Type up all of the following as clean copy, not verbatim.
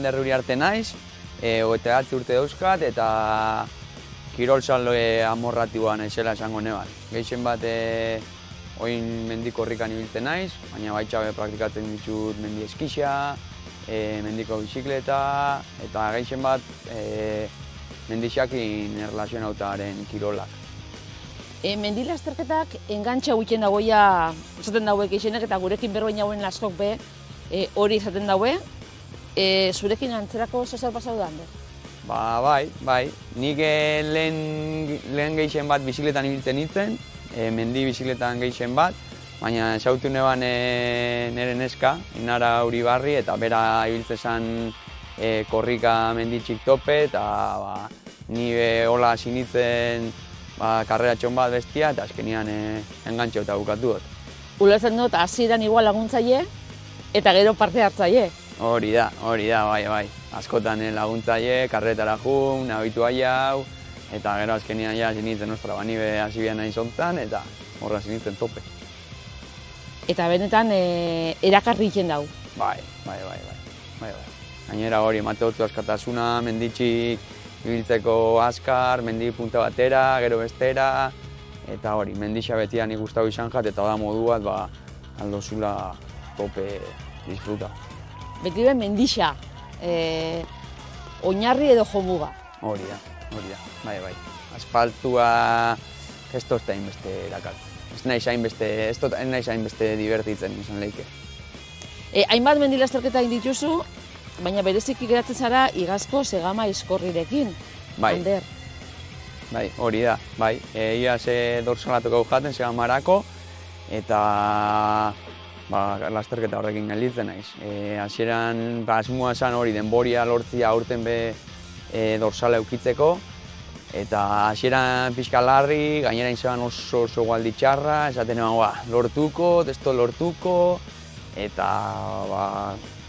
Ander Uriarte naiz, 29 urte dauzkat eta kirol saloe amorratiboa naizela esango neban. Gehien bat oin mendiko horrikan ibiltzen naiz, baina baitxabe praktikatzen ditut mendi eskixa, mendiko bizikleta eta gehien bat mendixakin erlazionautaren kirolak. Mendi lasterketak engantxa gutxen dagoia esaten daue gehienek eta gurekin berbain hauen askok be hori esaten daue. Zurekin antzerako zer pasau da, Ander? Bai. Nik lehen gehien bat bizikletan ibiltzen nintzen, mendi bizikletan gehien bat, baina esautu neban nire neska, Inara Uribarri, eta bera ibiltzen zen korrika menditxik tope, eta ni hola hasi nintzen karreratxon bat bestia, eta azkenian engantxo eta bukatu dut. Ulertzen dut, hasieran igual laguntzaile, eta gero parte hartzaile. Hori da, bai. Askotan laguntzaile, karretara jun, nabitu hau, eta gero azkenian hasi nintzen nostra, nibe hasi bian nahi zontan, eta horra hasi nintzen tope. Eta benetan erakarri egiten dau. Bai. Gainera hori, emate hotzu askatasuna, menditxik ibiltzeko askar, mendi punta batera, gero bestera, eta hori, mendixa betian ikustau izan jat, eta da modu bat, aldozula tope disfruta. Beti ben mendixa, oinarri edo jomuga. Hori da, bai. Asfaltua ez tozta hainbeste erakartzen. Ez nahiz hainbeste divertitzen izan leike. Hainbat mendi lasterketa egin dituzu, baina bereziki geratzen zara igazko segama iskorrirekin, Ander. Bai, hori da, bai. Ia ze dorsalatuko jaten segamarako, eta lasterketa horrekin gelditzen naiz. Hasieran asmoa zen hori denboria lortzia aurten be dorsala eukitzeko, eta hasieran pixka larri, gainera izan oso gualdi txarra, esaten eban lortuko, testo lortuko, eta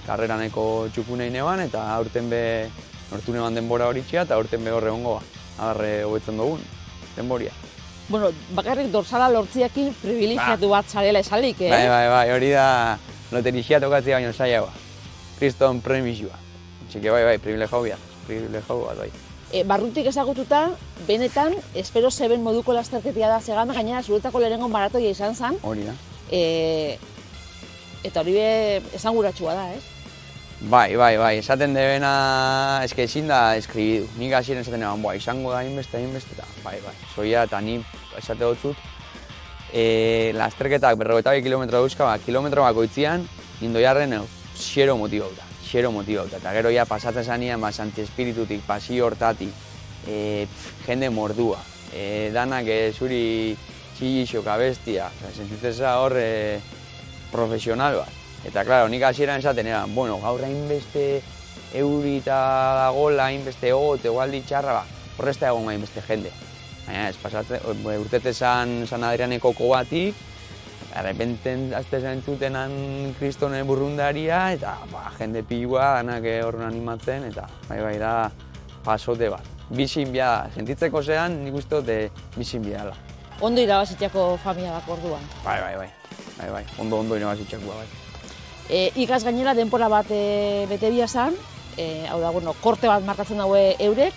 karreraneko txukunei neban, eta aurten be lortu neban denbora hori txea, eta aurten be horre hongoa, agarre hobetzen dugun denboria. Bueno, bakarrik dorsala lortziakin privilegiatu bat zarela esalik, Bai, hori da loterixia tokatzea baino zailagoa. Kriston premizioa. Txike bai, privilegiau bat, bai. Barrutik ezagututa, benetan, espero zeben moduko lasterketia da segama, gainera zuretako lehenengo maratoia izan zen. Hori da. Eta hori esanguratsua da, ez? Bai, esaten debena eske ezin da eskribidu. Nik hasieran esaten eban, izango da hainbeste, eta bai. Soia eta ni esate dutzut, lasterketak 52 kilometro dauzka, kilometro bakoitzian, indoiarren xero motibauta. Eta gero ja pasatzen zanean, santi espiritutik, pasio hortatik, jende mordua, danak zuri txillixoka bestia, sentitzen hor profesional bat. Eta, klaro, nik hasieran esaten eran, gaur hainbeste euri eta dagoela, hainbeste ogote, egualdi txarra, horrezta egon hainbeste jende. Baina ez, urtete San Adrianeko kobatik, errepenten azte zen entzutenan kristonen burrundaria, eta jende pilua, danak horren animatzen, eta bai da pasote bat. Bizin bia da, sentitzeko zean, nik uste dut bizin bia dela. Ondo irabazitxako familia dako orduan. Bai, ondo irabazitxakoa, bai. Igaz gainera denpora bat bete biazan, hau da, korte bat markatzen daue eurek,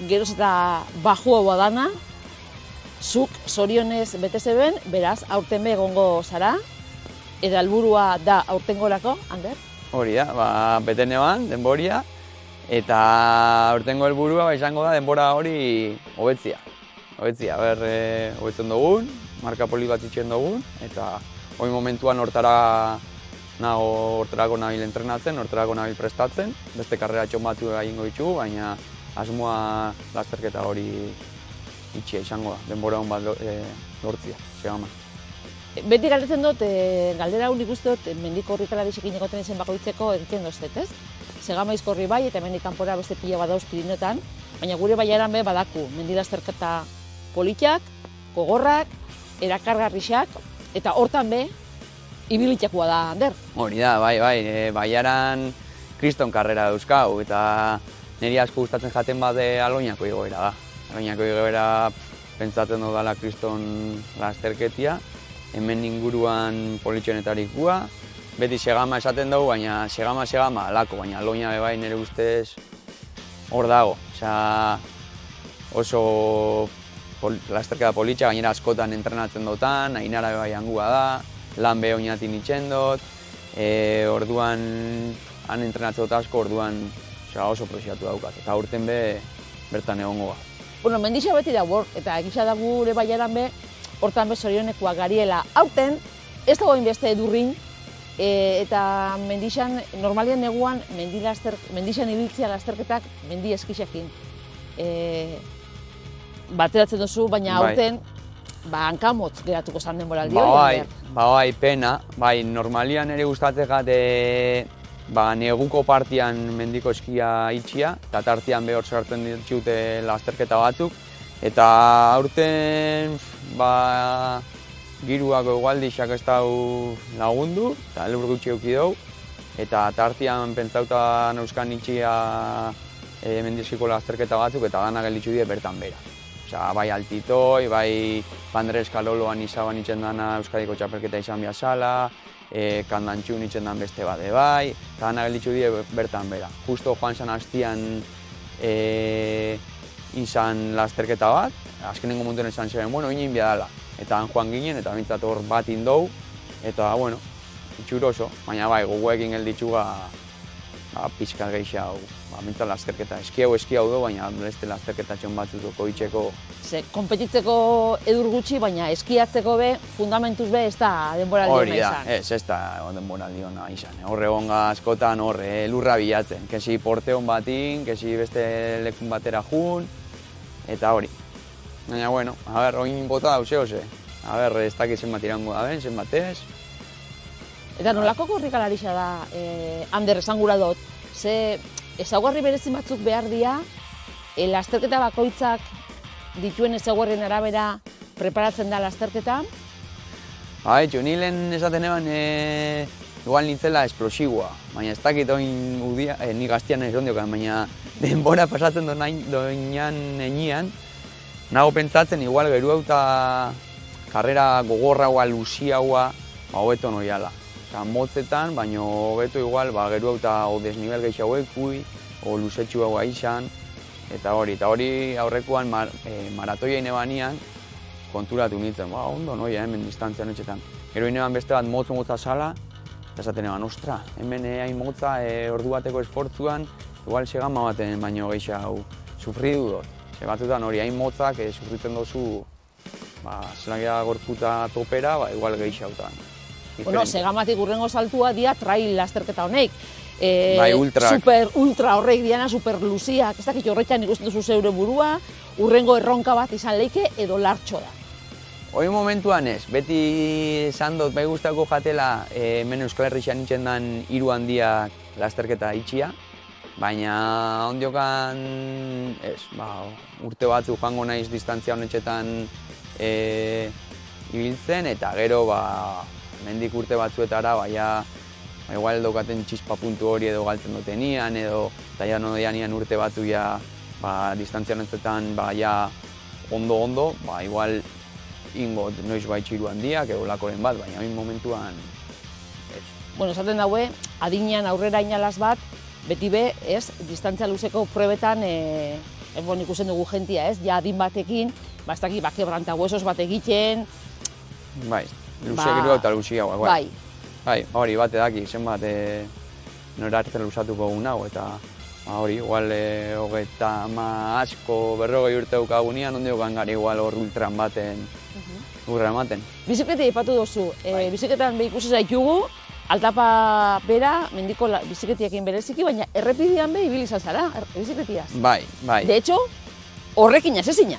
geroz eta bajua badana, zuk zorionez bete zeben, beraz, aurten be egongo zara, eta helburua da aurtengorako, Ander? Hori da, bete neban, denboria, eta aurtengo helburua izango da denbora hori hobetzia. Hobetzen dugun, marka poli bat itxen dugun, eta hori momentuan hortarako nabil entrenatzen, hortarako nabil prestatzen, beste karreratxon batzu egingo ditugu, baina asmoa lasterketa hori itxia izango da, denbora hon bat lortzia, segama. Beti galdetzen dut, galdera nik uste dut, mendiko horrikalarisik egoten izen bakoitzeko egiten doztet, ez? Segama izkorri bai, eta mendik kanpora beste pila bat dauz Pirineotan, baina gure baiaran be badaku, mendi lasterketa politiak, gogorrak, erakargarrixak, eta hortan be, ibilitxakua da, Ander. Hori da, bai, baiaran kriston karrera dauzkau, eta niri asko gustatzen jaten bat Aloñako igoera da. Aloñako igoera pentsatzen dudala kriston lasterketia, hemen inguruan politxonetarikua, beti segama esaten dugu, baina segama alako, baina loina bebai nire ustez hor dago. Osea, oso lasterketa politxa, gainera askotan entrenatzen dutan, Ainara bebai angua da, lan beho inatin itxen dut, orduan han entrenatzen dut asko, orduan oso presiatu daukat, eta urten bertan egongo ba. Bueno, mendixa beti da hor, eta egisa da gure baiaran hortan zorionekoak gariela. Aurten, ez dago inbeste edurrin, eta mendixan, normalian neguan, mendixan ibiltzea lasterketak mendi eskixekin. Bateratzen duzu, baina aurten, hankamotz geratuko zan denboraldi hori. Bai, pena. Bai, normalian ere gustatzen gate neguko partian mendiko eskia itxia, eta tartian behor sartzen ditute lasterketa batzuk. Eta aurten giruako igualdixak ez dau lagundu, eta elur gutxi euki dugu. Eta tartian pentsauta neuzkan itxia mendizkiko lasterketa batzuk, eta gana gelditzu die bertan bera. Osea, bai Altitoi, bai Andres Kaloloan izaban itxen dana Euskadiko txapelketa izan biazala, Kandantxun itxen dan beste bade bai, eta gana gelditzu die bertan bera. Justo joan zan hastian izan lasterketa bat, azkenengo montuen esan zeben, bueno, inen biadala. Eta han joan ginen, eta bintzat hor bat indou, eta, bueno, itxuroso, baina bai, gogoekin gelditzuga pixka geixa hau, bintzat lasterketa. Eski hau du, baina beste lasterketa txon batzutuko itxeko. Konpetitzeko edur gutxi, baina eskiatzeko fundamentuz ez da denboraldi hona izan. Hori da, ez da denboraldi hona izan. Horre gonga askotan horre lurra bilatzen. Kesi porteon batin, kesi beste lekun batera jun, eta hori. Baina, bueno, oin bota dause, ez dakit zenbat irango da ben, zenbat ez. Eta nolako korrikalarixa da, Ander, esan gura dut, ze ezaugarri berezin batzuk behar dira, lasterketa bakoitzak dituen ezaugarrien arabera preparatzen da lasterketa? Ni lehen esaten eban, igual nintzela esplosiboa, baina ez dakit oin udia, ni gaztian ez ondiokan, baina denbora pasatzen doinan enian, nago pentsatzen igual geru eta karrera gogorraua, luziaua, hobeto noiala. Motzetan, baina hobeto igual geru eta desnivel gehiago ekui, o luzetxu hau izan, eta hori aurrekoan maratoia inebanean konturatu nintzen, ondo noia hemen distantzian etxetan. Gero ineban beste bat motza sala, eta esaten eban, ostra, hemen hain motza ordu bateko esfortzuan, igual segama baten baino gehiago sufridu dut. Batzutan hori hain motzak sufritzen dozu, zelagia gorputa topera, igual gehiagotan. Bueno, segamatik urrengo saltua dia trail lasterketa honek. Bai, ultrak. Ultra horreik diana, super luziak. Ez dakit horretan ikusten duzu zeure burua, urrengo erronka bat izan leike edo lartxo da. Hoi momentuan ez, beti esan dut, bai guztako jatela hemen Euskal Herrian itxen dan 3 handiak lasterketa itxia, baina ondiokan ez, urte batzuk joango naiz distantzia honetxetan ibiltzen, eta gero mendik urte batzuetara, igual daukaten txispa puntu hori edo galtzen dutenian, edo eta ja noianian urte batzuk distantzia honetxetan ondo, igual ingo noiz txiru handiak edo lakoren bat, baina hain momentuan ez. Bueno, esaten daue, adinean aurrera inalaz bat, beti distantzia luzeko probetan ikusten dugu jentia, ez? Ja adin batekin, ez dakit, kebranta huesos bat egiten. Bai, luze gero eta luzi hau, bai. Hori, bate daki, zenbat nora hartzen luzatuko gunago, eta hori, igual hogeita asko berrogei urte daukagunean, onde gari igual hor ultran baten urra ematen. Bizikleta aipatu duzu, bizikletan ikusi zaitugu, altapa bera, mendiko bizikletiakin bereziki, baina errepidean ibili izan zara, bizikletiaz. Bai. De hecho, horrekin azezina.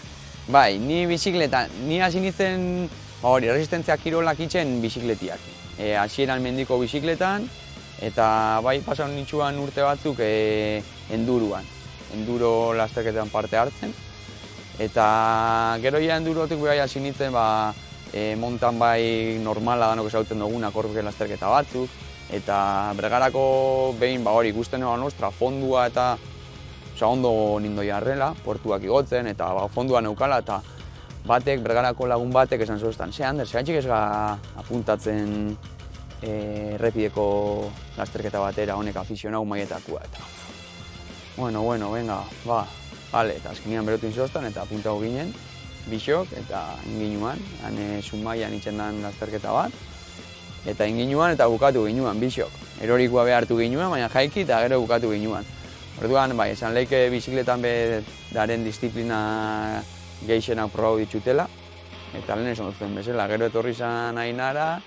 Bai, ni bizikletan, ni hasi nintzen, resistentzia kirolak itxen bizikletiak. Hasieran mendiko bizikletan, eta bai pasan nitsuan urte batzuk enduruan. Enduro lasterketan parte hartzen. Eta gero endurotik bai hasi nintzen mountain bike normala danok esautzen dugunak horrek lasterketa batzuk. Eta Bergarako behin ikusten egon nostra fondua eta ondo nindo jarrela, portuak igotzen eta fondua neukala eta Bergarako lagun batek esan zuztan, Ander, zehantxik ez apuntatzen errepideko lasterketa batera honek afizionau maietakoa eta bueno, venga, bale, eta azkenean berotu inzostan eta puntago ginen, bisok, eta inginuan, hane Zumaian itxendan lasterketa bat, eta inginuan eta bukatu ginuan, bisok. Erorikoa behartu ginuan, baina jaiki eta gero bukatu ginuan. Orduan, bai, esan leike bizikletan be daren disiplina gehixenak probau ditutela, eta lehen esan duten bezala, gero etorri zan Ainara,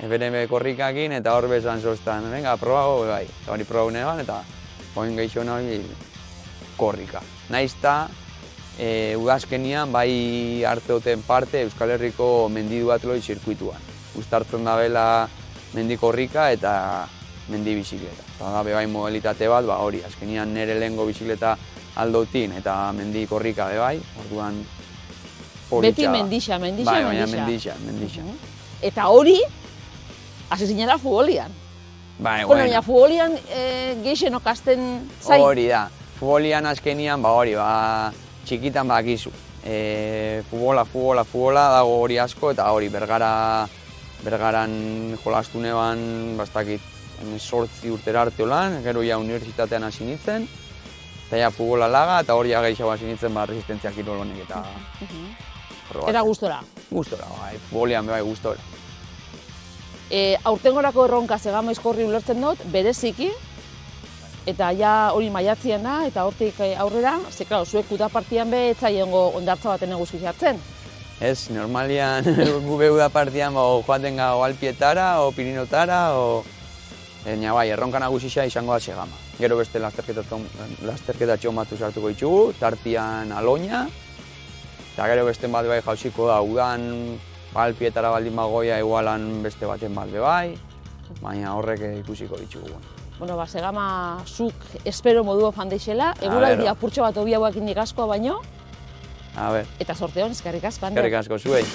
bere korrikakin, eta hor bezan zoztan, venga, probau, bai, eta hori probau negan, eta hoin gehixona hori korrika. Naizta, udazkenian bai hartzeoten parte Euskal Herriko mendi duatloi zirkuituan. Uztartzen da bela mendi korrika eta mendi bizikleta. Eta da bebai modalitate bat, hori, azkenian nire lehengo bizikleta aldotin eta mendi korrika bebai, orduan beti mendixa. Bai, baina mendixa. Eta hori, hasi zinela futbolian. Bai, baina futbolian geixen okasten zai. Hori da, futbolian azkenian, txikitan bakizu. Futbola dago hori asko eta hori Bergaran jolastu neban, bastakit, 8 urtera arte lan, gero ja unibertsitatean hasi nintzen, eta ja futbola laga, eta hori gehixago hasi nintzen resistentzia kirol honek eta... Era gustora? Gustora, bai, futbolian bai gustora. Aurtengorako erronka Segamoiz korri ulertzen dut, bereziki, eta ja hori maiatzien da, eta hortik aurrera, ze, klaro, zuek udapartian be etzaiongo ondartza baten eguzkizatzen. Ez, normalian gube udapartian joaten gau Alpietara, o Pirinotara, baina bai, erronka nagusisa izango da Segama. Gero beste lasterketatxo batzu sartuko ditugu, tartian Aloña, eta gero beste bat bai jauziko da, udan Alpietara baldin bagoia igualan beste baten bat bai, baina horrek ikusiko ditugu. Bueno, Segama zuk espero moduo fan deixela, eguraldi apurtxo bat obiagoak indik askoa baino, eta sorte hon, eskerrik asko. Eskerrik asko zuei.